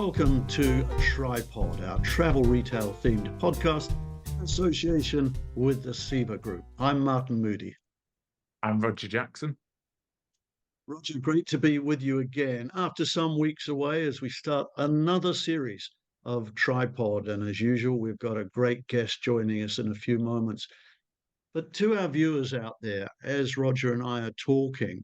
Welcome to Tripod, our travel retail themed podcast in association with the SEVA Group. I'm Martin Moodie. I'm Roger Jackson. Roger, great to be with you again after some weeks away as we start another series of Tripod. And as usual, we've got a great guest joining us in a few moments. But to our viewers out there, as Roger and I are talking,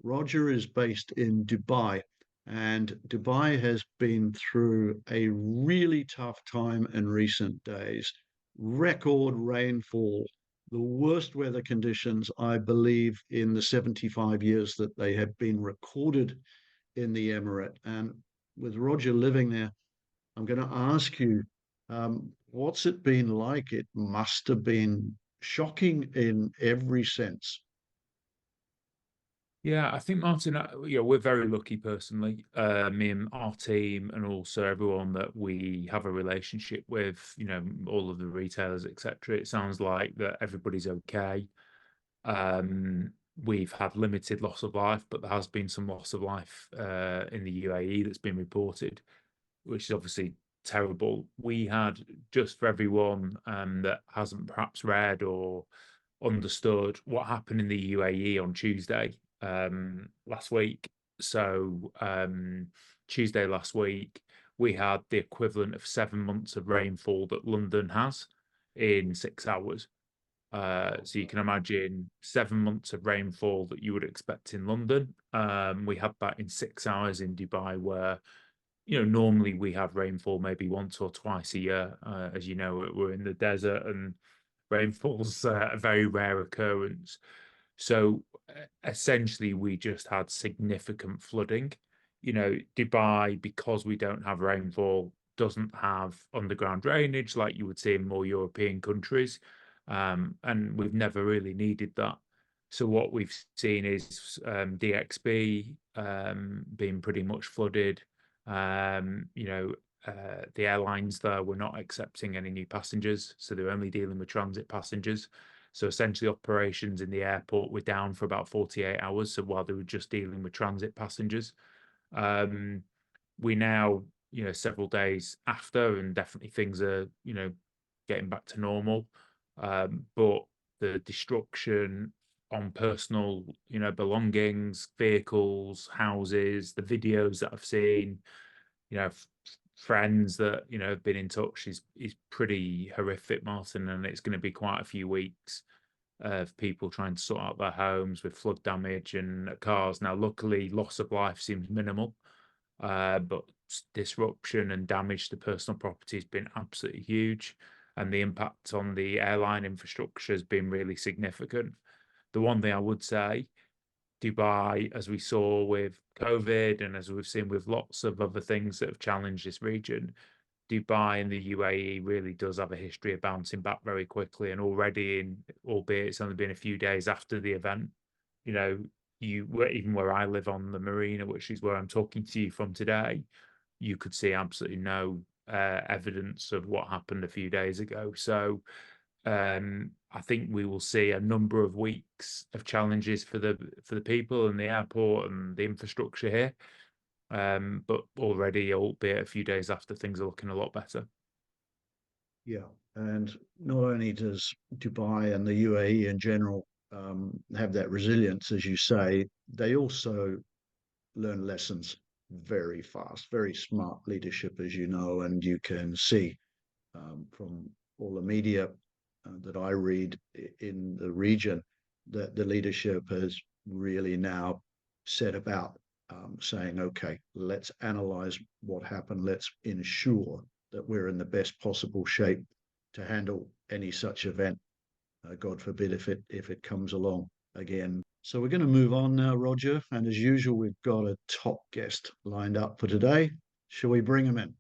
Roger is based in Dubai, and Dubai has been through a really tough time in recent days. Record rainfall, the worst weather conditions, I believe, in the 75 years that they have been recorded in the Emirate. And with Roger living there, I'm going to ask you, what's it been like? It must have been shocking in every sense. Yeah, I think Martin, we're very lucky personally, me and our team, and also everyone that we have a relationship with, all of the retailers, etc. It sounds like that everybody's okay. We've had limited loss of life, but there has been some loss of life in the UAE that's been reported, which is obviously terrible. We had, just for everyone that hasn't perhaps read or understood what happened in the UAE on Tuesday last week. So Tuesday last week, we had the equivalent of 7 months of rainfall that London has in 6 hours. So you can imagine 7 months of rainfall that you would expect in London. We had that in 6 hours in Dubai, where normally we have rainfall maybe once or twice a year. As you know, we're in the desert and rainfall's a very rare occurrence. So essentially, we just had significant flooding. Dubai, because we don't have rainfall, doesn't have underground drainage like you would see in more European countries. And we've never really needed that. So what we've seen is DXB being pretty much flooded. The airlines there were not accepting any new passengers, so they're only dealing with transit passengers. So essentially operations in the airport were down for about 48 hours. So while they were just dealing with transit passengers, we now, several days after, and definitely things are, getting back to normal. But the destruction on personal, belongings, vehicles, houses, the videos that I've seen, friends that have been in touch is pretty horrific, Martin, and it's going to be quite a few weeks of people trying to sort out their homes with flood damage and cars. Now, luckily, loss of life seems minimal, but disruption and damage to personal property has been absolutely huge, and the impact on the airline infrastructure has been really significant. The one thing I would say, Dubai, as we saw with COVID and as we've seen with lots of other things that have challenged this region, Dubai and the UAE really does have a history of bouncing back very quickly. And already, albeit it's only been a few days after the event, even where I live on the marina, which is where I'm talking to you from today, you could see absolutely no evidence of what happened a few days ago. So I think we will see a number of weeks of challenges for the people and the airport and the infrastructure here. But already, albeit a few days after, things are looking a lot better. Yeah, and not only does Dubai and the UAE in general have that resilience, as you say, they also learn lessons very fast, very smart leadership, as you know, and you can see from all the media that I read in the region that the leadership has really now set about saying, okay, let's analyze what happened. Let's ensure that we're in the best possible shape to handle any such event. God forbid if it comes along again. So we're going to move on now, Roger. And as usual, we've got a top guest lined up for today. Shall we bring him in?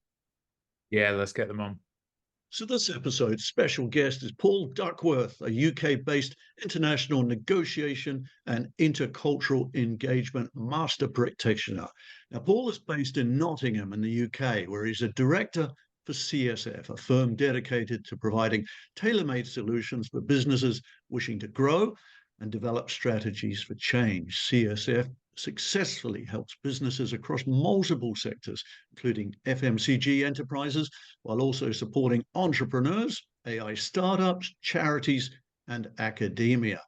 Yeah, let's get them on. So this episode's special guest is Paul Duckworth, a UK-based international negotiation and intercultural engagement master practitioner. Now, Paul is based in Nottingham in the UK, where he's a director for CSF, a firm dedicated to providing tailor-made solutions for businesses wishing to grow and develop strategies for change. CSF successfully helps businesses across multiple sectors, including FMCG enterprises, while also supporting entrepreneurs, AI startups, charities, and academia.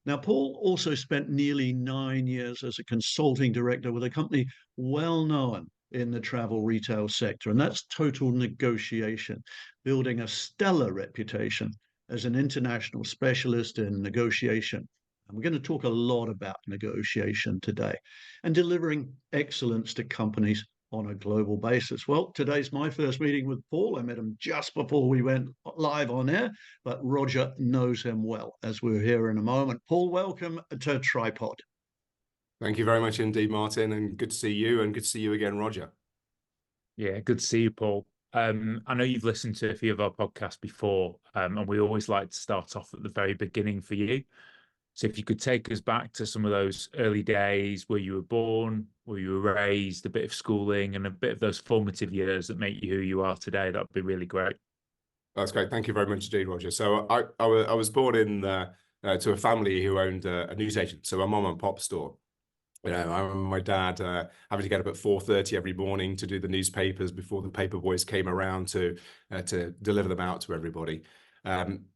Now, Paul also spent nearly 9 years as a consulting director with a company well known in the travel retail sector, and that's Total Negotiation, building a stellar reputation as an international specialist in negotiation. And we're going to talk a lot about negotiation today and delivering excellence to companies on a global basis. Well, today's my first meeting with Paul. I met him just before we went live on air, but Roger knows him well, as we'll hear in a moment. Paul, welcome to Tripod. Thank you very much indeed, Martin, and good to see you, and good to see you again, Roger. Yeah, good to see you, Paul. I know you've listened to a few of our podcasts before, and we always like to start off at the very beginning for you. So if you could take us back to some of those early days, where you were born, where you were raised, a bit of schooling, and a bit of those formative years that make you who you are today, that'd be really great. That's great. Thank you very much indeed, Roger. So I was born in to a family who owned a newsagent, so a mom and pop store. You know, I remember my dad having to get up at 4:30 every morning to do the newspapers before the paper boys came around to deliver them out to everybody.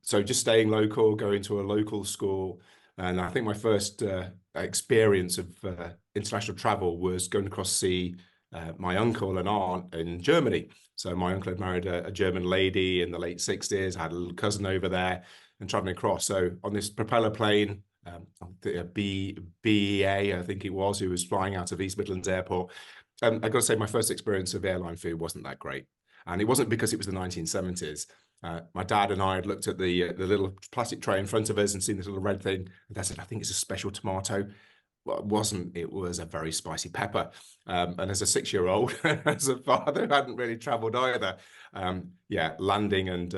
So just staying local, going to a local school. And I think my first experience of international travel was going across to see my uncle and aunt in Germany. So my uncle had married a German lady in the late 60s, had a little cousin over there, and traveling across. So on this propeller plane, BEA, I think it was, who was flying out of East Midlands Airport. I got to say, my first experience of airline food wasn't that great. And it wasn't because it was the 1970s. My dad and I had looked at the little plastic tray in front of us and seen this little red thing. And Dad said, I think it's a special tomato. Well, it wasn't. It was a very spicy pepper. And as a 6-year-old, as a father who hadn't really travelled either, yeah, landing and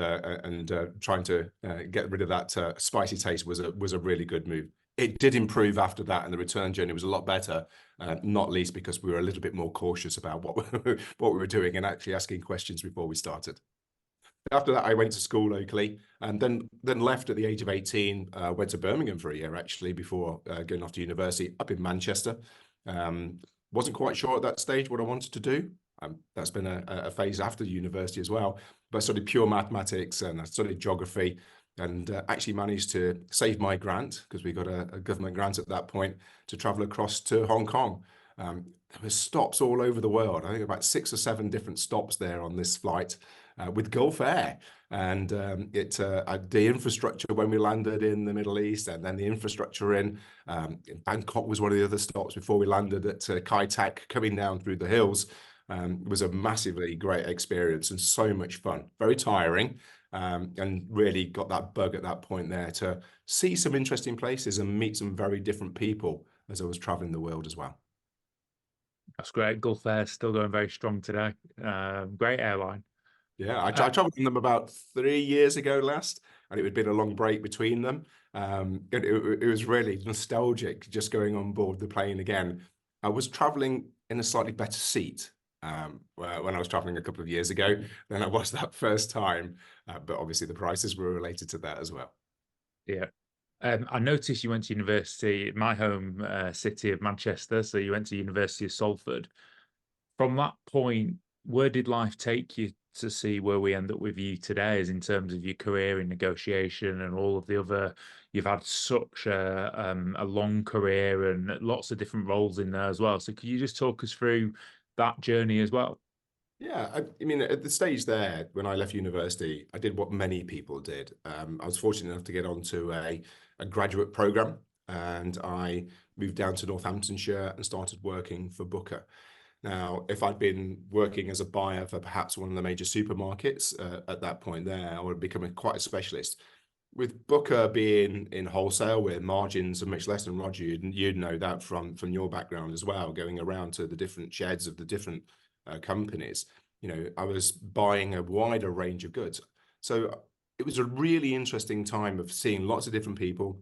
trying to get rid of that spicy taste was a really good move. It did improve after that, and the return journey was a lot better, not least because we were a little bit more cautious about what we were doing and actually asking questions before we started. After that, I went to school locally, and then left at the age of 18. Went to Birmingham for a year, actually, before going off to university up in Manchester. Wasn't quite sure at that stage what I wanted to do. That's been a phase after university as well. But I studied pure mathematics, and I studied geography, and actually managed to save my grant, because we got a government grant at that point, to travel across to Hong Kong. There were stops all over the world. I think about 6 or 7 different stops there on this flight. With Gulf Air, and the infrastructure when we landed in the Middle East, and then the infrastructure in Bangkok was one of the other stops before we landed at Kai Tak, coming down through the hills. Was a massively great experience and so much fun. Very tiring, and really got that bug at that point there to see some interesting places and meet some very different people as I was traveling the world as well. That's great. Gulf Air still going very strong today. Great airline. Yeah, I travelled with them about 3 years ago last, and it had been a long break between them. It was really nostalgic just going on board the plane again. I was travelling in a slightly better seat when I was travelling a couple of years ago than I was that first time, but obviously the prices were related to that as well. Yeah. I noticed you went to university in my home city of Manchester, so you went to University of Salford. From that point, where did life take you to see where we end up with you today, as in terms of your career in negotiation and all of the other? You've had such a long career and lots of different roles in there as well. So could you just talk us through that journey as well? Yeah, I mean, at the stage there, when I left university, I did what many people did. I was fortunate enough to get onto a graduate program, and I moved down to Northamptonshire and started working for Booker. Now, if I'd been working as a buyer for perhaps one of the major supermarkets at that point there, I would have become quite a specialist. With Booker being in wholesale, where margins are much less than Roger, you'd know that from your background as well, going around to the different sheds of the different companies. You know, I was buying a wider range of goods. So it was a really interesting time of seeing lots of different people.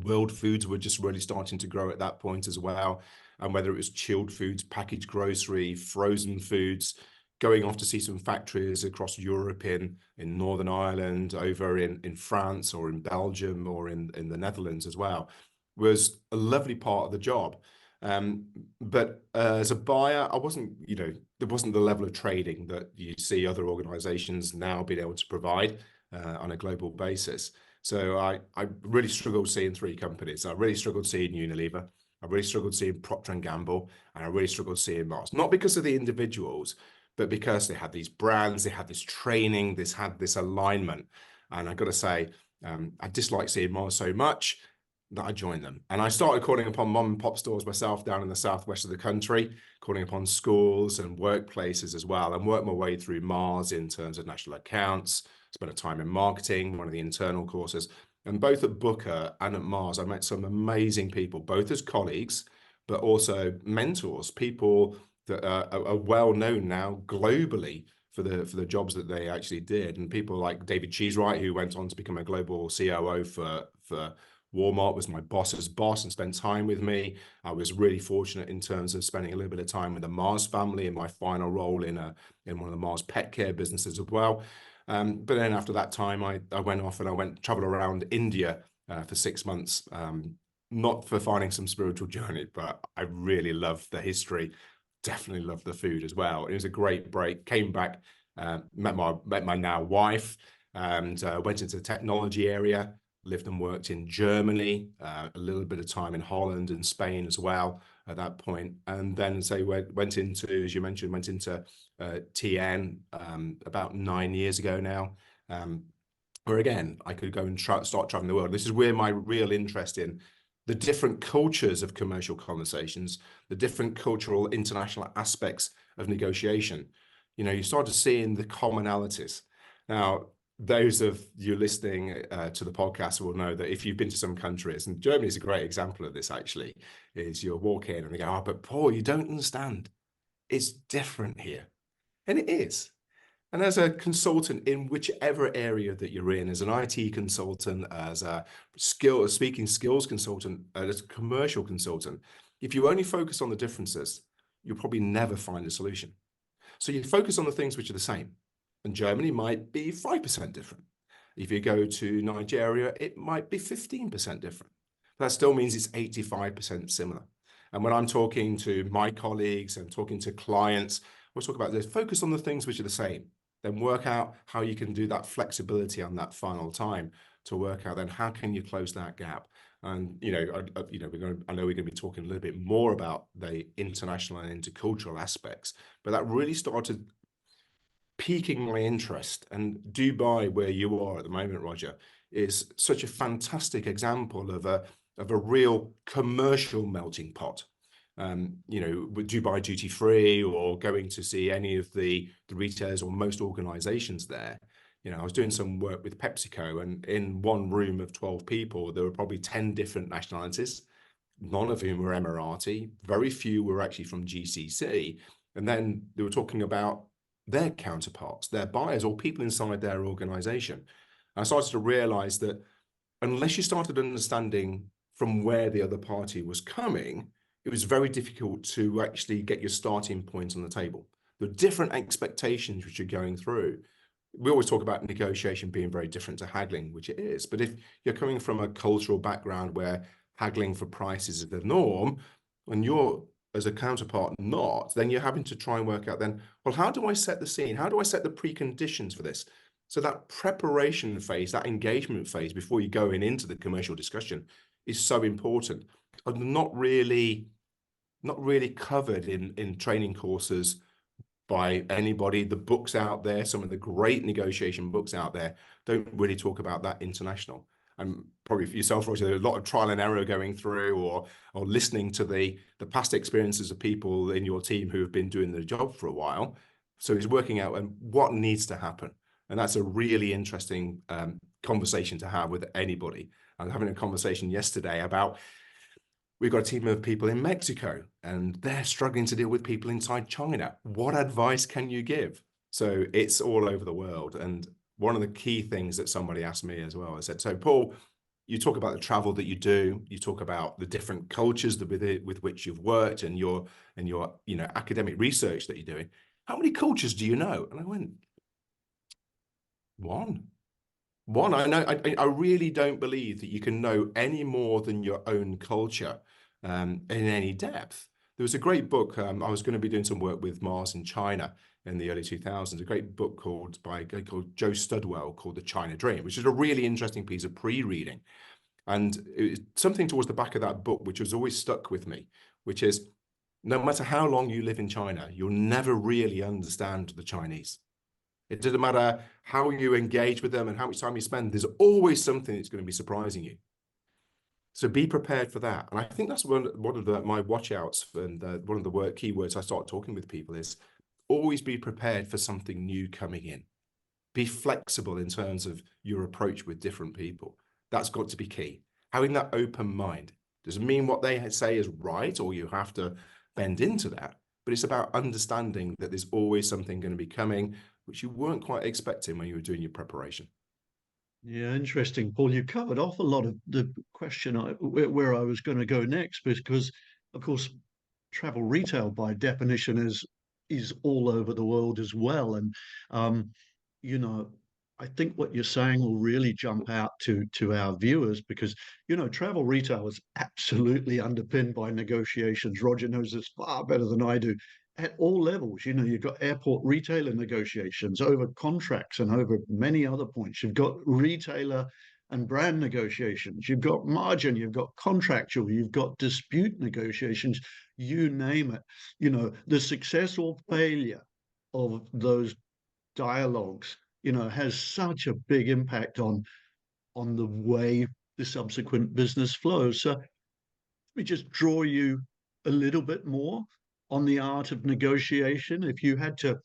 World foods were just really starting to grow at that point as well. And whether it was chilled foods, packaged grocery, frozen foods, going off to see some factories across Europe, in Northern Ireland, over in France, or in Belgium, or in the Netherlands as well, was a lovely part of the job. But as a buyer, I wasn't, there wasn't the level of trading that you see other organizations now being able to provide on a global basis. So I really struggled seeing 3 companies. I really struggled seeing Unilever. I really struggled seeing Procter & Gamble, and I really struggled seeing Mars. Not because of the individuals, but because they had these brands, they had this training, they had this alignment. And I've got to say, I dislike seeing Mars so much that I joined them. And I started calling upon mom and pop stores myself down in the southwest of the country, calling upon schools and workplaces as well, and worked my way through Mars in terms of national accounts, spent a time in marketing, one of the internal courses. And both at Booker and at Mars, I met some amazing people, both as colleagues, but also mentors, people that are well known now globally for the jobs that they actually did. And people like David Cheesewright, who went on to become a global COO for Walmart, was my boss's boss and spent time with me. I was really fortunate in terms of spending a little bit of time with the Mars family in my final role in one of the Mars pet care businesses as well. But then after that time, I went off and I traveled around India for 6 months, not for finding some spiritual journey, but I really loved the history, definitely loved the food as well. It was a great break. Came back, met my now wife, and went into the technology area. Lived and worked in Germany, a little bit of time in Holland and Spain as well at that point. And then went into, as you mentioned, TN about 9 years ago now, where again, I could go and start traveling the world. This is where my real interest in the different cultures of commercial conversations, the different cultural international aspects of negotiation. You started seeing the commonalities. Now, those of you listening to the podcast will know that if you've been to some countries, and Germany is a great example of this actually, is you'll walk in and they go, "Oh, but Paul, you don't understand. It's different here." And it is. And as a consultant in whichever area that you're in, as an IT consultant, as a speaking skills consultant, as a commercial consultant, if you only focus on the differences, you'll probably never find a solution. So you focus on the things which are the same. And Germany might be 5% different. If you go to Nigeria, it might be 15% different. That still means it's 85% similar. And when I'm talking to my colleagues and talking to clients, we'll talk about this. Focus on the things which are the same. Then work out how you can do that flexibility on that final time to work out then how can you close that gap. And I know we're going to be talking a little bit more about the international and intercultural aspects, but that really started piquing my interest. And Dubai, where you are at the moment, Roger, is such a fantastic example of a real commercial melting pot. With Dubai duty free, or going to see any of the retailers or most organizations there. I was doing some work with PepsiCo, and in one room of 12 people, there were probably 10 different nationalities. None of whom were Emirati. Very few were actually from GCC. And then they were talking about their counterparts, their buyers, or people inside their organization. I started to realize that unless you started understanding from where the other party was coming, it was very difficult to actually get your starting point on the table. The different expectations which you're going through. We always talk about negotiation being very different to haggling, which it is. But if you're coming from a cultural background where haggling for prices is the norm, and you're as a counterpart not, then you're having to try and work out then, well, how do I set the scene? How do I set the preconditions for this? So that preparation phase, that engagement phase before you go into the commercial discussion is so important. And not really covered in training courses by anybody. The books out there, some of the great negotiation books out there, don't really talk about that international. And probably for yourself, Roger, there's a lot of trial and error going through, or listening to the past experiences of people in your team who have been doing the job for a while. So it's working out what needs to happen. And that's a really interesting conversation to have with anybody. I was having a conversation yesterday about, we've got a team of people in Mexico and they're struggling to deal with people inside China. What advice can you give? So it's all over the world. And one of the key things that somebody asked me as well, I said, so Paul, you talk about the travel that you do, you talk about the different cultures with which you've worked, and your academic research that you're doing. How many cultures do you know? And I went, one. I really don't believe that you can know any more than your own culture. in any depth. There was a great book. I was going to be doing some work with Mars in China in the early 2000s, a great book by a guy called Joe Studwell called The China Dream, which is a really interesting piece of pre-reading. And it was something towards the back of that book, which has always stuck with me, which is no matter how long you live in China, you'll never really understand the Chinese. It doesn't matter how you engage with them and how much time you spend, there's always something that's going to be surprising you. So be prepared for that. And I think that's one of my watch outs, and one of the keywords I start talking with people is always be prepared for something new coming in. Be flexible in terms of your approach with different people. That's got to be key. Having that open mind doesn't mean what they say is right or you have to bend into that, but it's about understanding that there's always something going to be coming which you weren't quite expecting when you were doing your preparation. Yeah, interesting, Paul. You covered off a lot of the question where I was going to go next, because, of course, travel retail by definition is all over the world as well. And you know, I think what you're saying will really jump out to our viewers, because travel retail is absolutely underpinned by negotiations. Roger knows this far better than I do. At all levels, you've got airport retailer negotiations over contracts and over many other points. You've got retailer and brand negotiations. You've got margin, you've got contractual, you've got dispute negotiations, you name it. The success or failure of those dialogues, has such a big impact on the way the subsequent business flows. So let me just draw you a little bit more on the art of negotiation. If you had to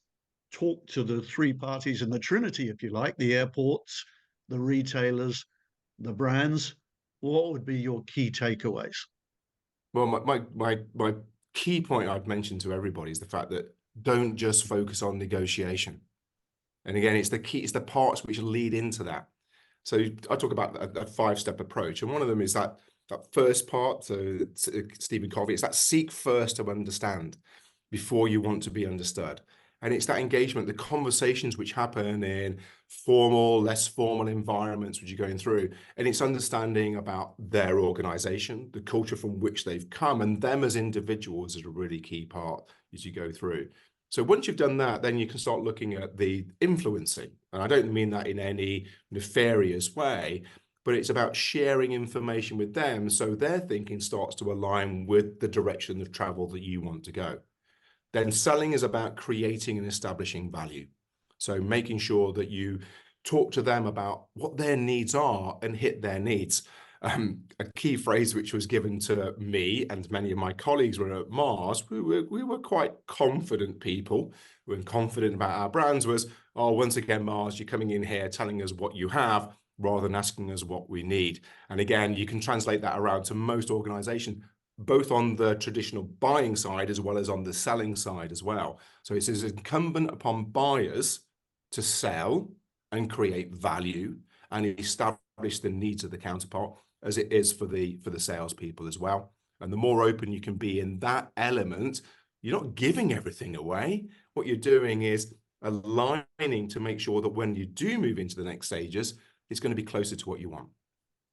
talk to the three parties in the Trinity, if you like, the airports, the retailers, the brands, what would be your key takeaways? Well, my key point I'd mention to everybody is the fact that don't just focus on negotiation. And again, it's the parts which lead into that. So I talk about a 5-step approach, and one of them is that first part. So Stephen Covey, it's that seek first to understand before you want to be understood. And it's that engagement, the conversations which happen in formal, less formal environments which you're going through. And it's understanding about their organization, the culture from which they've come, and them as individuals is a really key part as you go through. So once you've done that, then you can start looking at the influencing. And I don't mean that in any nefarious way, but it's about sharing information with them so their thinking starts to align with the direction of travel that you want to go. Then selling is about creating and establishing value. So making sure that you talk to them about what their needs are and hit their needs. A key phrase which was given to me and many of my colleagues were at Mars, we were quite confident people. We were confident about our brands was, oh, once again, Mars, you're coming in here telling us what you have rather than asking us what we need. And again, you can translate that around to most organizations, both on the traditional buying side as well as on the selling side as well. So it's incumbent upon buyers to sell and create value and establish the needs of the counterpart, as it is for the salespeople as well. And the more open you can be in that element, you're not giving everything away. What you're doing is aligning to make sure that when you do move into the next stages, it's going to be closer to what you want.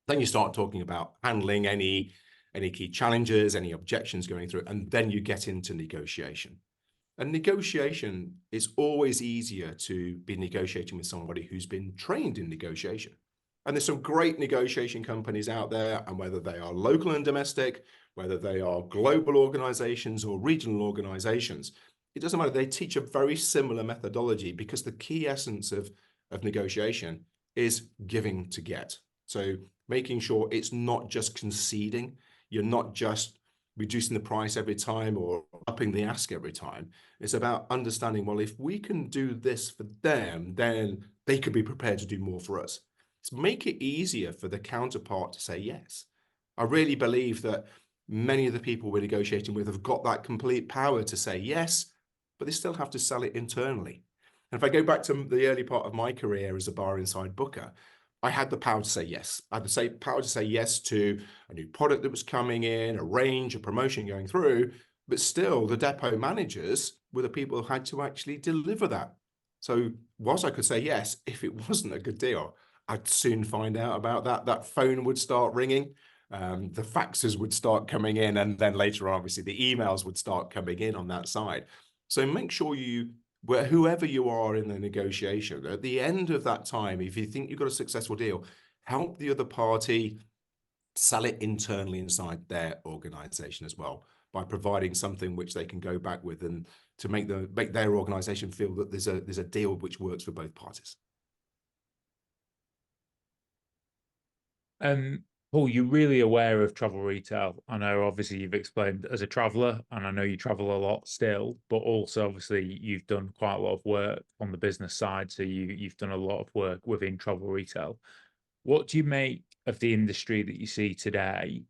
Then you start talking about handling any key challenges, any objections going through, and then you get into negotiation. And negotiation is always easier to be negotiating with somebody who's been trained in negotiation. And there's some great negotiation companies out there, and whether they are local and domestic, whether they are global organizations or regional organizations, it doesn't matter. They teach a very similar methodology because the key essence of negotiation is giving to get. So making sure it's not just conceding. You're not just reducing the price every time or upping the ask every time. It's about understanding, well, if we can do this for them, then they could be prepared to do more for us. Make it easier for the counterpart to say yes. I really believe that many of the people we're negotiating with have got that complete power to say yes, but they still have to sell it internally. And if I go back to the early part of my career as a bar inside booker, I had the power to say yes. I had the power to say yes to a new product that was coming in, a range, a promotion going through, but still the depot managers were the people who had to actually deliver that. So whilst I could say yes, if it wasn't a good deal, I'd soon find out about that. That phone would start ringing. the faxes would start coming in, and then later on, obviously, the emails would start coming in on that side. So make sure whoever you are in the negotiation, at the end of that time, if you think you've got a successful deal, help the other party sell it internally inside their organization as well, by providing something which they can go back with, and to make their organization feel that there's a deal which works for both parties. Paul, you're really aware of travel retail. I know obviously you've explained as a traveller, and I know you travel a lot still, but also obviously you've done quite a lot of work on the business side. So you've done a lot of work within travel retail. What do you make of the industry that you see today,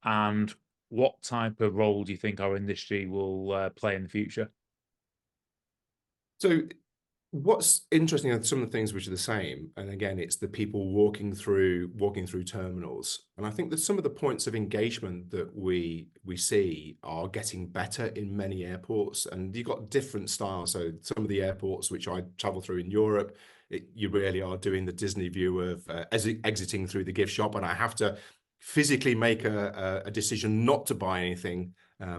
and what type of role do you think our industry will play in the future? So what's interesting are some of the things which are the same, and again, it's the people walking through terminals. And I think that some of the points of engagement that we see are getting better in many airports, and you've got different styles. So some of the airports which I travel through in Europe, you really are doing the Disney view of exiting through the gift shop, and I have to physically make a decision not to buy anything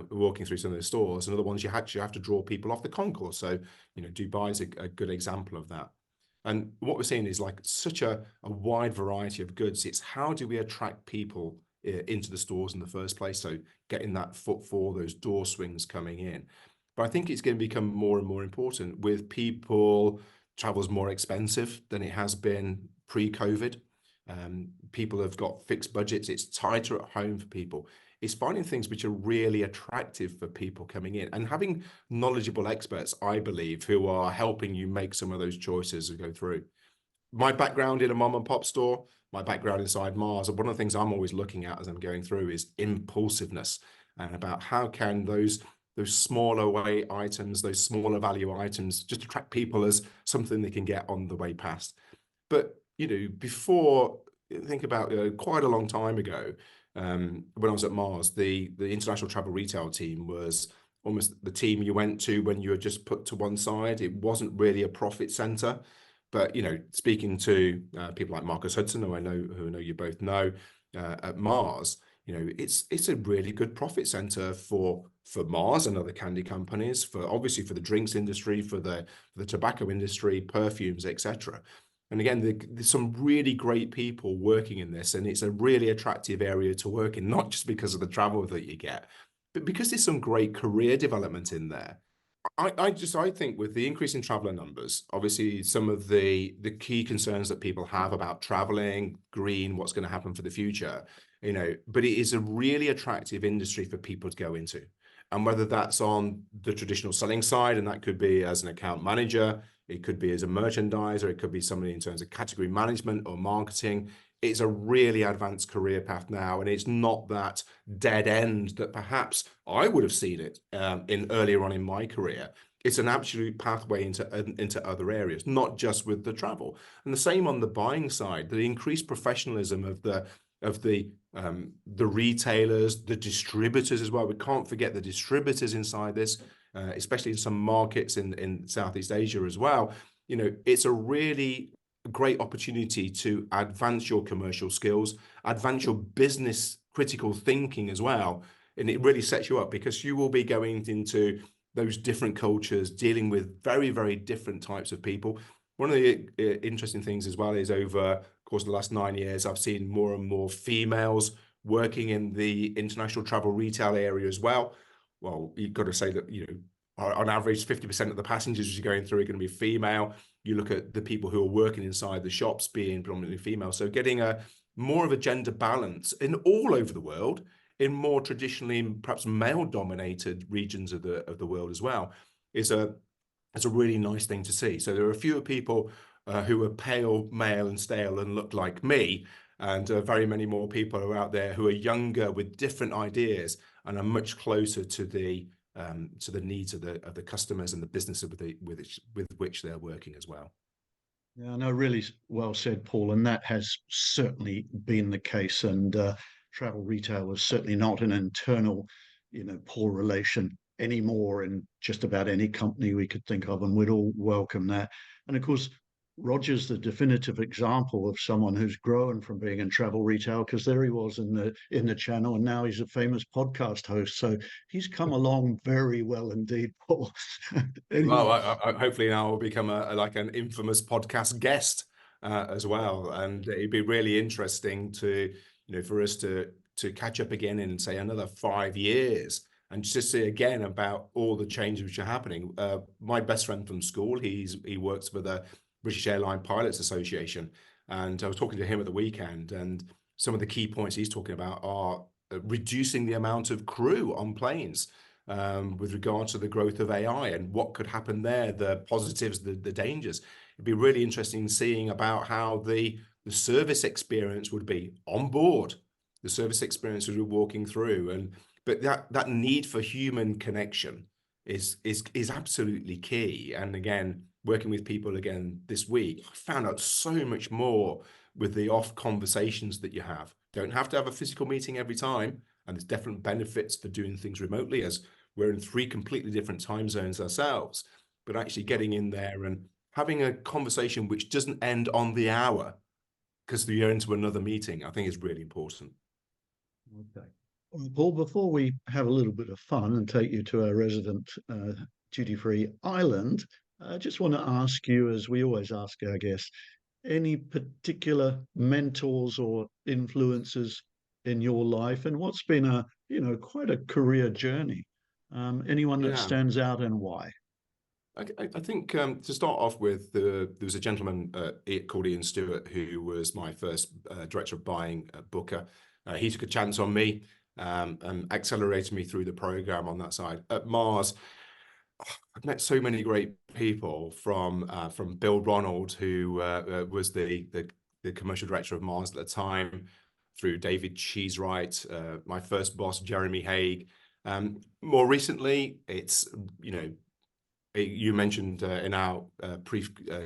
walking through some of the stores. And other ones you actually have to draw people off the concourse. So, you know, Dubai is a good example of that. And what we're seeing is like such a wide variety of goods. It's how do we attract people into the stores in the first place? So getting that footfall, those door swings coming in. But I think it's going to become more and more important with people. Travel's more expensive than it has been pre-COVID. People have got fixed budgets. It's tighter at home for people. It's finding things which are really attractive for people coming in, and having knowledgeable experts, I believe, who are helping you make some of those choices and go through. My background in a mom and pop store, my background inside Mars, one of the things I'm always looking at as I'm going through is impulsiveness, and about how can those smaller weight items, those smaller value items, just attract people as something they can get on the way past. But, you know, before, think about quite a long time ago, when I was at Mars, the international travel retail team was almost the team you went to when you were just put to one side. It wasn't really a profit center. But, you know, speaking to people like Marcus Hudson, who I know you both know, at Mars, you know, it's a really good profit center for Mars and other candy companies, for obviously for the drinks industry, for the tobacco industry, perfumes, etc. And again, there's some really great people working in this, and it's a really attractive area to work in, not just because of the travel that you get, but because there's some great career development in there. I think with the increase in traveler numbers, obviously some of the key concerns that people have about traveling, green, what's going to happen for the future, you know, but it is a really attractive industry for people to go into. And whether that's on the traditional selling side, and that could be as an account manager, it could be as a merchandiser, it could be somebody in terms of category management or marketing. It's a really advanced career path now, and it's not that dead end that perhaps I would have seen it in earlier on in my career. It's an absolute pathway into other areas, not just with the travel. And the same on the buying side, the increased professionalism of the retailers, the distributors as well. We can't forget the distributors inside this, especially in some markets in Southeast Asia as well. You know, it's a really great opportunity to advance your commercial skills, advance your business critical thinking as well. And it really sets you up because you will be going into those different cultures, dealing with very, very different types of people. One of the interesting things as well is over the course of the last 9 years, I've seen more and more females working in the international travel retail area as well. Well, you've got to say that, you know, on average, 50% of the passengers you're going through are going to be female. You look at the people who are working inside the shops being predominantly female. So getting a more of a gender balance in all over the world, in more traditionally perhaps male-dominated regions of the world as well, is a really nice thing to see. So there are fewer people who are pale, male, and stale and look like me, and very many more people are out there who are younger with different ideas and are much closer to the needs of the customers and the business with which they're working as well. Yeah, no, really well said, Paul, and that has certainly been the case. And travel retail is certainly not an internal, you know, poor relation anymore in just about any company we could think of, and we'd all welcome that. And of course, Roger's the definitive example of someone who's grown from being in travel retail, because there he was in the channel, and now he's a famous podcast host. So he's come along very well indeed, Paul. Anyway. Well, hopefully now I'll become like an infamous podcast guest as well, and it'd be really interesting to for us to catch up again in say another 5 years and just see again about all the changes which are happening. My best friend from school, he works for the British Airline Pilots Association, and I was talking to him at the weekend, and some of the key points he's talking about are reducing the amount of crew on planes, with regard to the growth of AI and what could happen there, the positives, the dangers. It'd be really interesting seeing about how the service experience would be on board, the service experience as we're walking through, but that need for human connection is absolutely key. And again, working with people again this week, I found out so much more with the off conversations that you have. Don't have to have a physical meeting every time, and there's different benefits for doing things remotely, as we're in 3 completely different time zones ourselves, but actually getting in there and having a conversation which doesn't end on the hour because you're into another meeting, I think is really important. Okay. Well, Paul, before we have a little bit of fun and take you to our resident duty-free island, I just want to ask you, as we always ask our guests, any particular mentors or influences in your life, and what's been quite a career journey? Anyone that stands out, and why? I think to start off with, there was a gentleman called Ian Stewart, who was my first director of buying at Booker. He took a chance on me and accelerated me through the program on that side. At Mars, I've met so many great people, from Bill Ronald, who was the commercial director of Mars at the time, through David Cheesewright, my first boss, Jeremy Haig. More recently, it's, you mentioned in our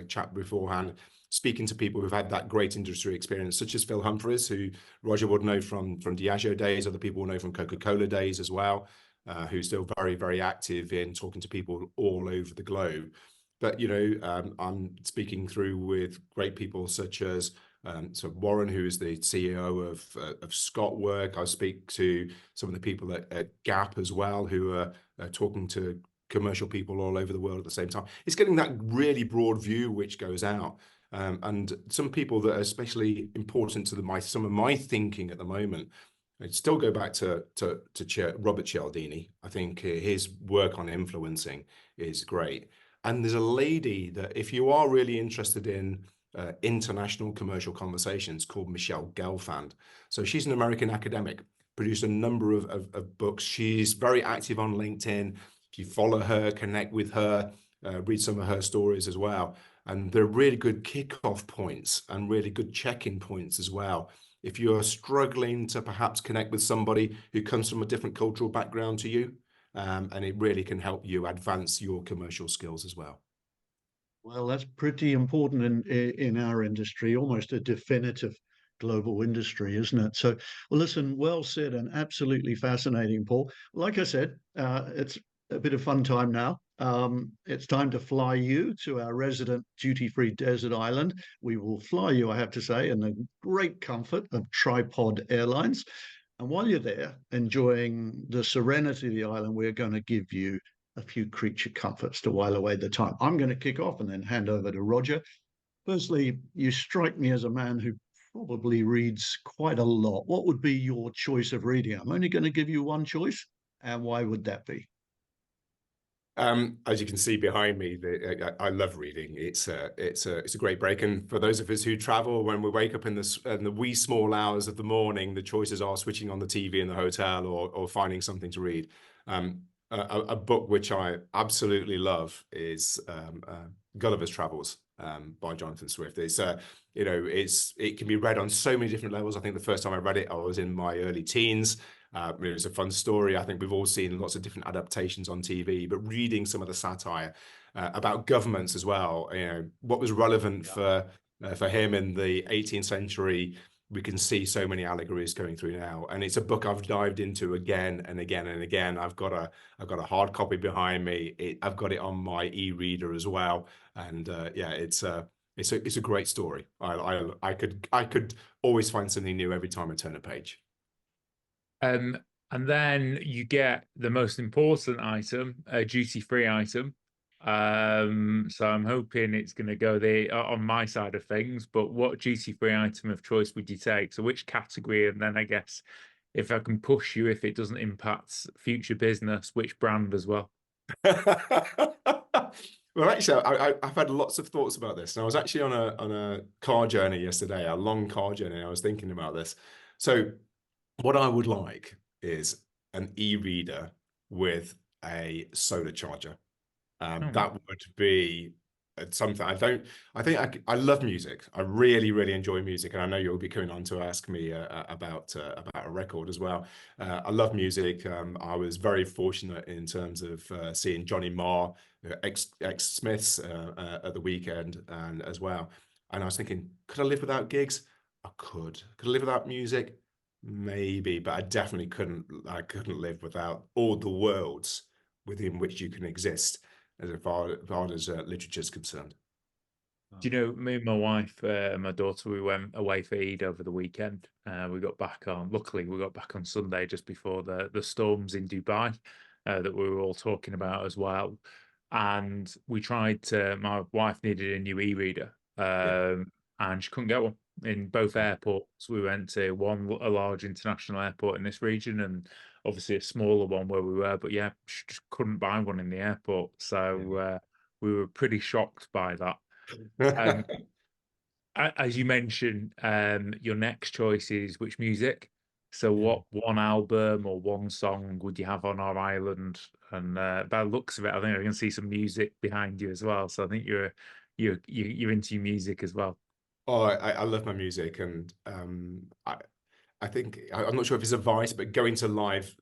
chat beforehand, speaking to people who've had that great industry experience, such as Phil Humphreys, who Roger would know from Diageo days, other people will know from Coca-Cola days as well, who's still very, very active in talking to people all over the globe. But, I'm speaking through with great people such as Warren, who is the CEO of Scott Work. I speak to some of the people at Gap as well, who are talking to commercial people all over the world at the same time. It's getting that really broad view which goes out. And some people that are especially important to some of my thinking at the moment, I'd still go back to Robert Cialdini. I think his work on influencing is great. And there's a lady that, if you are really interested in international commercial conversations, called Michelle Gelfand. So she's an American academic, produced a number of books. She's very active on LinkedIn. If you follow her, connect with her, read some of her stories as well. And they're really good kickoff points and really good check-in points as well. If you're struggling to perhaps connect with somebody who comes from a different cultural background to you, and it really can help you advance your commercial skills as well. Well, that's pretty important in our industry, almost a definitive global industry, isn't it? So, well, listen, well said and absolutely fascinating, Paul. Like I said, it's a bit of fun time now. It's time to fly you to our resident duty-free desert island. We will fly you, I have to say, in the great comfort of Tripod Airlines. And while you're there, enjoying the serenity of the island, we're going to give you a few creature comforts to while away the time. I'm going to kick off and then hand over to Roger. Firstly, you strike me as a man who probably reads quite a lot. What would be your choice of reading? I'm only going to give you one choice, and why would that be? As you can see behind me, I love reading. It's a great break, and for those of us who travel, when we wake up in the wee small hours of the morning, the choices are switching on the TV in the hotel or finding something to read. A book which I absolutely love is Gulliver's Travels by Jonathan Swift. It can be read on so many different levels. I think the first time I read it, I was in my early teens. It was a fun story. I think we've all seen lots of different adaptations on TV, but reading some of the satire about governments as well, what was relevant for him in the 18th century, we can see so many allegories going through now. And it's a book I've dived into again and again and again. I've got a hard copy behind me. I've got it on my e-reader as well. And it's It's a great story. I could always find something new every time I turn a page. And then you get the most important item, a duty-free item. So I'm hoping it's going to go there on my side of things. But what duty-free item of choice would you take? So which category? And then I guess if I can push you, if it doesn't impact future business, which brand as well? Well, actually, I've had lots of thoughts about this, and I was actually on a car journey yesterday, a long car journey. And I was thinking about this. So, what I would like is an e-reader with a solar charger. That would be something. I love music. I really, really enjoy music, and I know you'll be coming on to ask me about a record as well. I love music. I was very fortunate in terms of seeing Johnny Marr, ex Smiths, at the weekend, and as well. And I was thinking, could I live without gigs? I could. Could I live without music? Maybe, but I definitely couldn't. I couldn't live without all the worlds within which you can exist, as far as literature is concerned. Do you know, me and my wife, my daughter, we went away for Eid over the weekend. Luckily, we got back on Sunday just before the storms in Dubai that we were all talking about as well. And my wife needed a new e-reader, and she couldn't get one in both airports. We went to a large international airport in this region, and obviously a smaller one where we were, but yeah, she just couldn't buy one in the airport. So we were pretty shocked by that. As you mentioned, your next choice is which music. So what one album or one song would you have on our island? And by the looks of it, I think I can see some music behind you as well. So I think you're into music as well. Oh, I love my music, and I think I'm not sure if it's advice, but going to live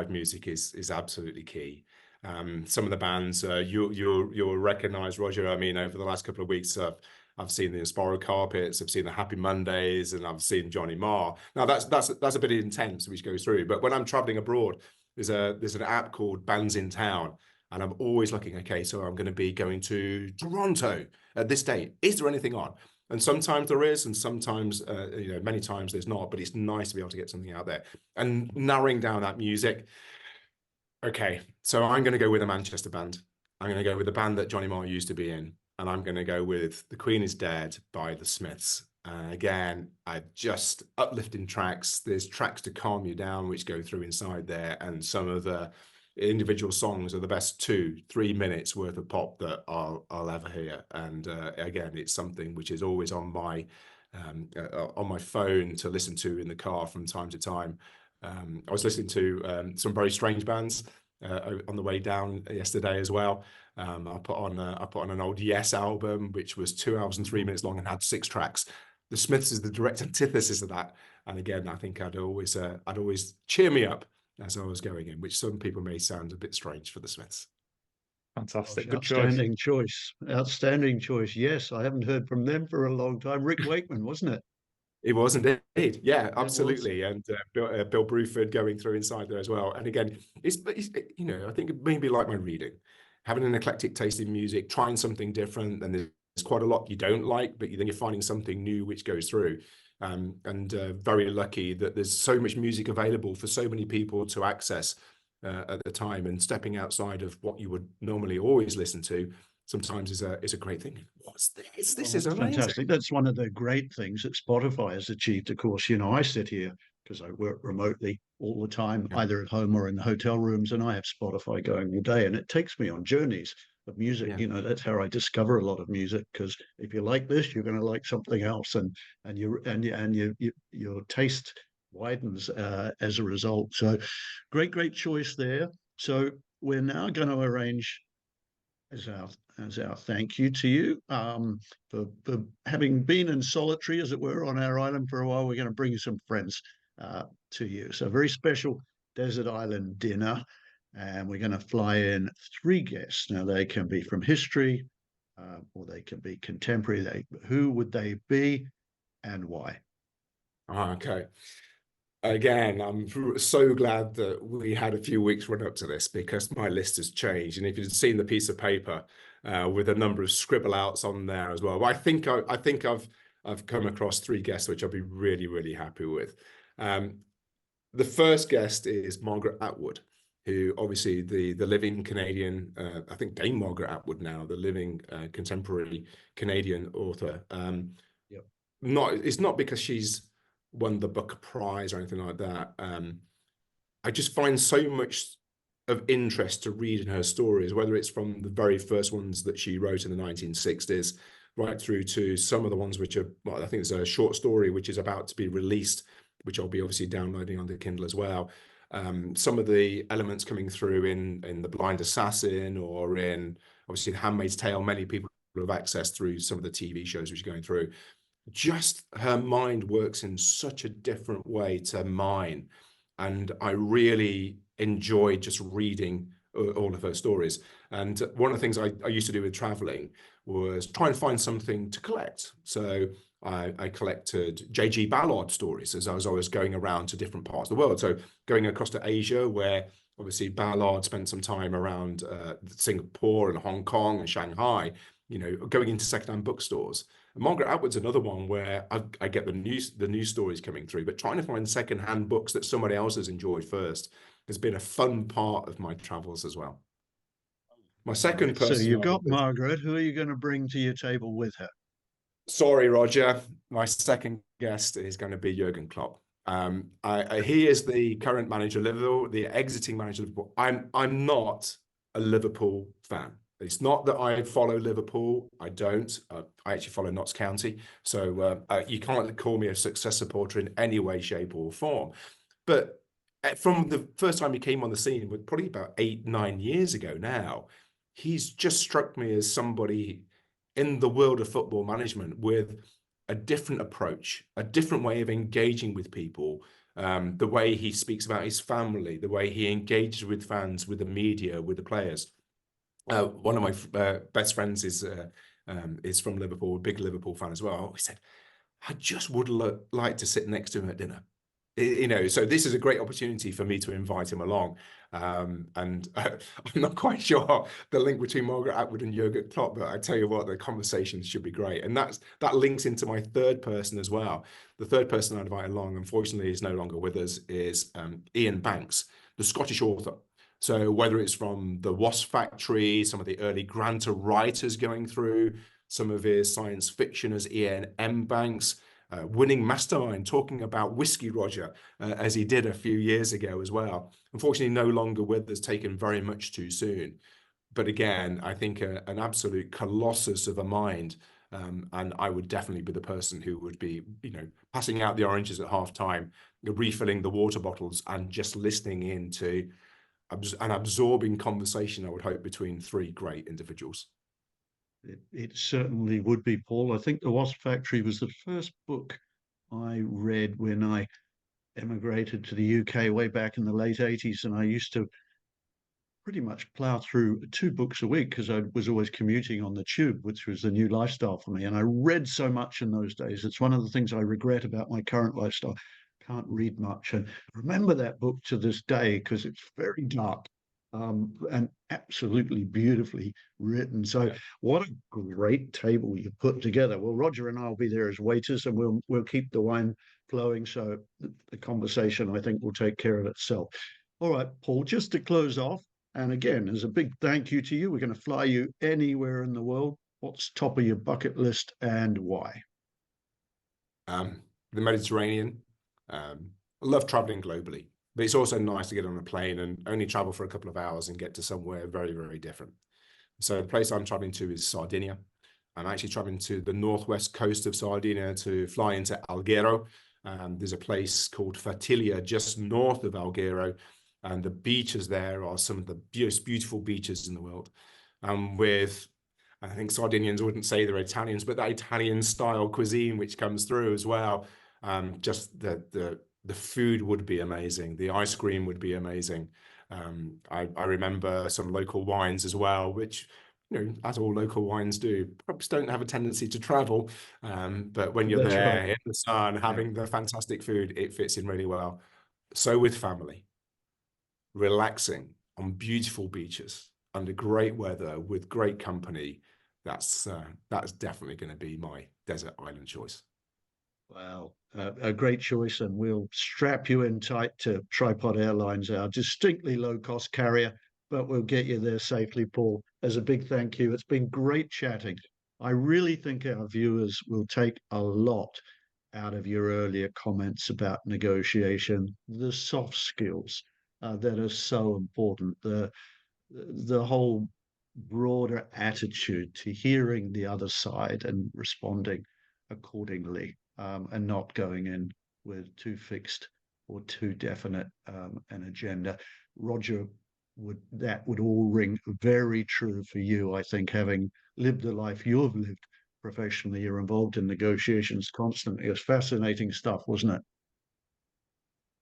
music is absolutely key. Some of the bands you'll recognise, Roger. I mean, over the last couple of weeks, I've seen the Inspiro Carpets, I've seen the Happy Mondays, and I've seen Johnny Marr. Now that's a bit intense, which goes through. But when I'm traveling abroad, there's an app called Bands in Town, and I'm always looking. Okay, so I'm going to be going to Toronto at this date. Is there anything on? And sometimes there is, and sometimes, many times there's not. But it's nice to be able to get something out there and narrowing down that music. Okay, so I'm going to go with a Manchester band. I'm going to go with the band that Johnny Marr used to be in. And I'm going to go with The Queen is Dead by the Smiths. Again, I just uplifting tracks. There's tracks to calm you down, which go through inside there. And some of the individual songs are the best 2-3 minutes worth of pop that I'll ever hear. And again, it's something which is always on my phone to listen to in the car from time to time. I was listening to some very strange bands on the way down yesterday as well. I put on an old Yes album, which was 2 hours and 3 minutes long and had 6 tracks. The Smiths is the direct antithesis of that. And again, I think I'd always cheer me up as I was going in, which some people may sound a bit strange for the Smiths. Fantastic. Gosh, outstanding choice. Yes, I haven't heard from them for a long time. Rick Wakeman, wasn't it? It was indeed. Yeah, absolutely. And Bill Bruford going through inside there as well. And again, it's I think it may be like my reading, having an eclectic taste in music, trying something different. And there's quite a lot you don't like, but then you're finding something new which goes through. And very lucky that there's so much music available for so many people to access at the time, and stepping outside of what you would normally always listen to sometimes is a great thing. What's this? This is amazing. Fantastic. That's one of the great things that Spotify has achieved. Of course, I sit here because I work remotely all the time, either at home or in the hotel rooms, and I have Spotify going all day, and it takes me on journeys of music. That's how I discover a lot of music, because if you like this, you're going to like something else, and your taste widens as a result. So great choice there. So we're now going to arrange as our thank you to you for having been in solitary, as it were, on our island for a while. We're going to bring you some friends to you. So a very special desert island dinner, and we're going to fly in 3 guests. Now, they can be from history or they can be contemporary. Who would they be and why? Okay. Again, I'm so glad that we had a few weeks run up to this, because my list has changed. And if you've seen the piece of paper, with a number of scribble outs on there as well. But I think I've come across 3 guests which I'll be really, really happy with. The first guest is Margaret Atwood, who obviously the living Canadian, I think Dame Margaret Atwood now, the living contemporary Canadian author. Yep. It's not because she's won the Booker Prize or anything like that. I just find so much of interest to read in her stories, whether it's from the very first ones that she wrote in the 1960s, right through to some of the ones which are, well, I think there's a short story which is about to be released, which I'll be obviously downloading on the Kindle as well. Some of the elements coming through in The Blind Assassin, or in obviously The Handmaid's Tale, many people have accessed through some of the TV shows which are going through. Just her mind works in such a different way to mine, and I really enjoyed just reading all of her stories. And one of the things I used to do with traveling was try and find something to collect. So I collected J.G. Ballard stories as I was always going around to different parts of the world. So going across to Asia, where obviously Ballard spent some time around Singapore and Hong Kong and Shanghai, you know, going into secondhand bookstores. And Margaret Atwood's another one where I get the news stories coming through, but trying to find secondhand books that somebody else has enjoyed first has been a fun part of my travels as well. My second person. So you've got Margaret. Who are you going to bring to your table with her? Sorry, Roger. My second guest is going to be Jurgen Klopp. He is the current manager of Liverpool, the exiting manager of Liverpool. I'm not a Liverpool fan. It's not that I follow Liverpool. I don't. I actually follow Notts County. So you can't call me a success supporter in any way, shape, or form. But from the first time he came on the scene, probably about 8-9 years ago now, he's just struck me as somebody in the world of football management with a different approach, a different way of engaging with people, the way he speaks about his family, the way he engages with fans, with the media, with the players. One of my best friends is from Liverpool, a big Liverpool fan as well. He said, I just would like to sit next to him at dinner. You know, so this is a great opportunity for me to invite him along. And I'm not quite sure the link between Margaret Atwood and Jurgen Klopp, but I tell you what, the conversations should be great. And that links into my third person as well. The third person I invite along, unfortunately, is no longer with us, is Ian Banks, the Scottish author. So whether it's from the Wasp Factory, some of the early Granta writers going through, some of his science fiction as Ian M. Banks, Winning Mastermind, talking about whiskey, Roger, as he did a few years ago as well. Unfortunately, no longer with us, taken very much too soon. But again, I think an absolute colossus of a mind. And I would definitely be the person who would be, you know, passing out the oranges at halftime, refilling the water bottles, and just listening in to an absorbing conversation, I would hope, between 3 great individuals. It certainly would be, Paul. I think The Wasp Factory was the first book I read when I emigrated to the UK way back in the late 80s. And I used to pretty much plow through 2 books a week because I was always commuting on the tube, which was the new lifestyle for me. And I read so much in those days. It's one of the things I regret about my current lifestyle. Can't read much. And I remember that book to this day because it's very dark. And absolutely beautifully written. So what a great table you put together. Well, Roger and I'll be there as waiters, and we'll keep the wine flowing. So the conversation, I think, will take care of itself. All right, Paul, just to close off, and again, as a big thank you to you, we're going to fly you anywhere in the world. What's top of your bucket list and why? The Mediterranean. I love traveling globally. But it's also nice to get on a plane and only travel for a couple of hours and get to somewhere very, very different. So the place I'm traveling to is Sardinia. I'm actually traveling to the northwest coast of Sardinia to fly into Alghero. There's a place called Fertilia just north of Alghero, and the beaches there are some of the most beautiful beaches in the world. I think Sardinians wouldn't say they're Italians, but that Italian style cuisine which comes through as well. Just the food would be amazing. The ice cream would be amazing. I remember some local wines as well, which, you know, as all local wines do, perhaps don't have a tendency to travel. But when you're there in the sun, having the fantastic food, it fits in really well. So with family, relaxing on beautiful beaches, under great weather with great company, that's definitely going to be my desert island choice. Well, a great choice, and we'll strap you in tight to Tripod Airlines, our distinctly low-cost carrier, but we'll get you there safely, Paul. As a big thank you, it's been great chatting. I really think our viewers will take a lot out of your earlier comments about negotiation, the soft skills that are so important, the whole broader attitude to hearing the other side and responding accordingly, and not going in with too fixed or too definite an agenda. Roger, that would all ring very true for you, I think, having lived the life you've lived professionally. You're involved in negotiations constantly. It was fascinating stuff, wasn't it?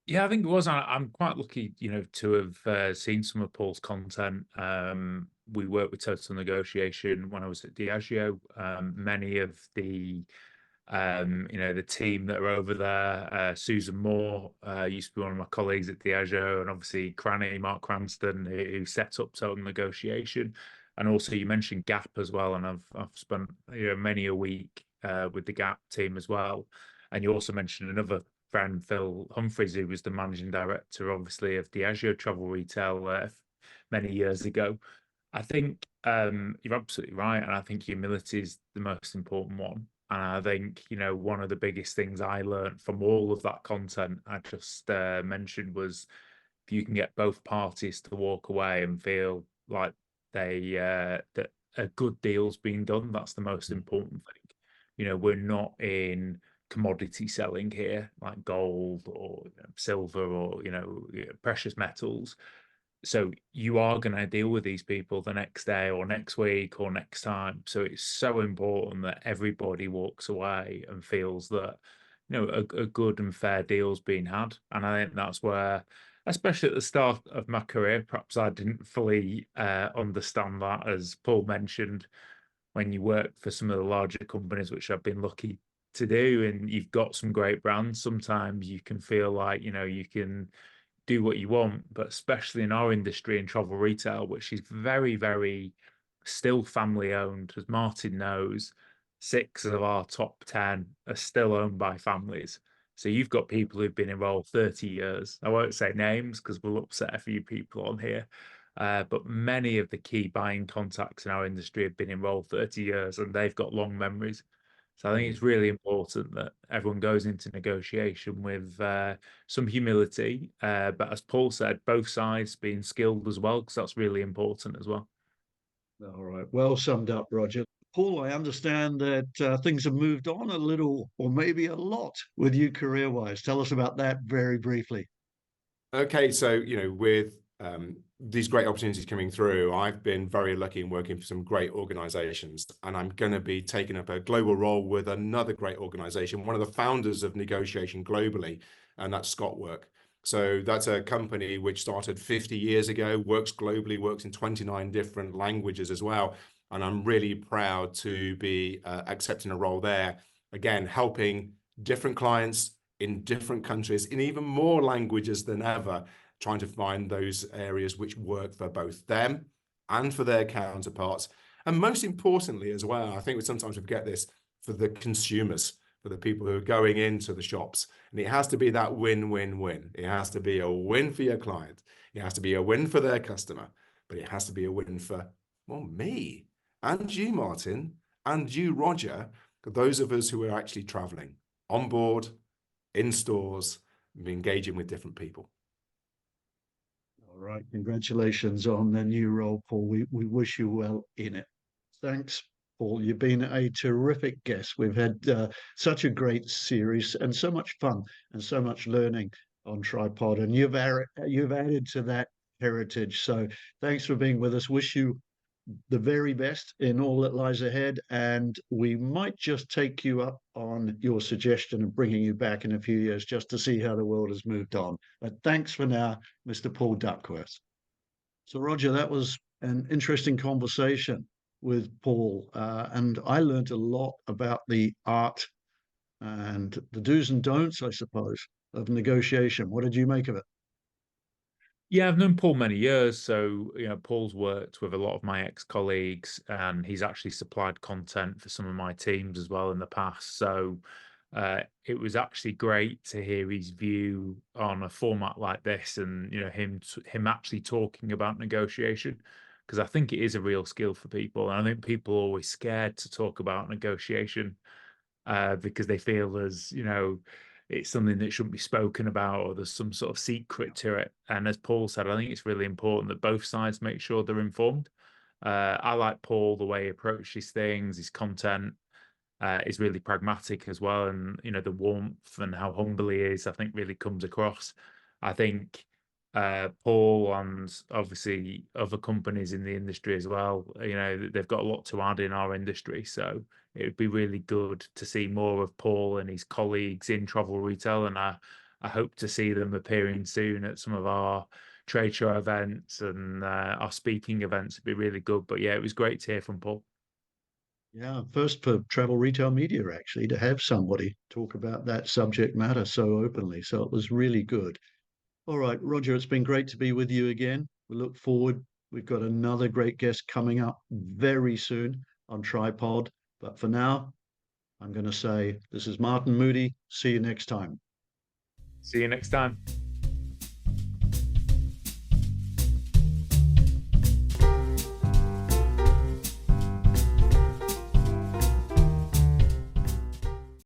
Yeah, I think it was. I'm quite lucky, to have seen some of Paul's content. We worked with Total Negotiation when I was at Diageo. Many of the, the team that are over there, Susan Moore used to be one of my colleagues at Diageo, and obviously Mark Cranston, who set up Total Negotiation. And also you mentioned Gap as well, and I've spent many a week with the Gap team as well. And you also mentioned another friend, Phil Humphreys, who was the managing director, obviously, of Diageo Travel Retail many years ago. I think you're absolutely right, and I think humility is the most important one. And I think, one of the biggest things I learned from all of that content I just mentioned was, if you can get both parties to walk away and feel like that a good deal's being done, that's the most important thing. We're not in commodity selling here, like gold or silver or precious metals. So you are going to deal with these people the next day or next week or next time. So it's so important that everybody walks away and feels that a good and fair deal's being had. And I think that's where, especially at the start of my career, perhaps I didn't fully understand that, as Paul mentioned. When you work for some of the larger companies, which I've been lucky to do, and you've got some great brands, sometimes you can feel like you can do what you want. But especially in our industry, in travel retail, which is very, very still family owned, as Martin knows, 6 of our top 10 are still owned by families. So you've got people who've been involved 30 years. I won't say names because we'll upset a few people on here. But many of the key buying contacts in our industry have been involved 30 years, and they've got long memories. So I think it's really important that everyone goes into negotiation with some humility. But as Paul said, both sides being skilled as well, because that's really important as well. All right. Well summed up, Roger. Paul, I understand that things have moved on a little, or maybe a lot, with you career-wise. Tell us about that very briefly. Okay, so with these great opportunities coming through, I've been very lucky in working for some great organizations, and I'm going to be taking up a global role with another great organization, one of the founders of negotiation globally, and that's Scottwork. So that's a company which started 50 years ago, works globally, works in 29 different languages as well. And I'm really proud to be accepting a role there, again, helping different clients in different countries, in even more languages than ever, trying to find those areas which work for both them and for their counterparts. And most importantly as well, I think we sometimes forget this, for the consumers, for the people who are going into the shops. And it has to be that win-win-win. It has to be a win for your client. It has to be a win for their customer, but it has to be a win for, well, me and you, Martin, and you, Roger, those of us who are actually traveling on board, in stores, engaging with different people. All right. Congratulations on the new role, Paul. We wish you well in it. Thanks, Paul. You've been a terrific guest. We've had such a great series and so much fun and so much learning on Tripod, and you've added to that heritage. So thanks for being with us. Wish you the very best in all that lies ahead, and we might just take you up on your suggestion of bringing you back in a few years just to see how the world has moved on. But thanks for now, Mr. Paul Duckworth. So, Roger, that was an interesting conversation with Paul, and I learned a lot about the art and the do's and don'ts, I suppose, of negotiation. What did you make of it? Yeah, I've known Paul many years. So, Paul's worked with a lot of my ex-colleagues, and he's actually supplied content for some of my teams as well in the past. So, it was actually great to hear his view on a format like this, and him actually talking about negotiation, because I think it is a real skill for people. And I think people are always scared to talk about negotiation, because they feel it's something that shouldn't be spoken about, or there's some sort of secret to it. And as Paul said, I think it's really important that both sides make sure they're informed. I like Paul, the way he approaches things, his content is really pragmatic as well. And, the warmth and how humble he is, I think really comes across. I think Paul and obviously other companies in the industry as well, they've got a lot to add in our industry. So it would be really good to see more of Paul and his colleagues in travel retail. And I hope to see them appearing soon at some of our trade show events and our speaking events. It'd be really good. But yeah, it was great to hear from Paul. Yeah, first for travel retail media, actually, to have somebody talk about that subject matter so openly. So it was really good. All right, Roger, it's been great to be with you again. We look forward. We've got another great guest coming up very soon on Tripod. But for now, I'm going to say this is Martin Moody. See you next time. See you next time.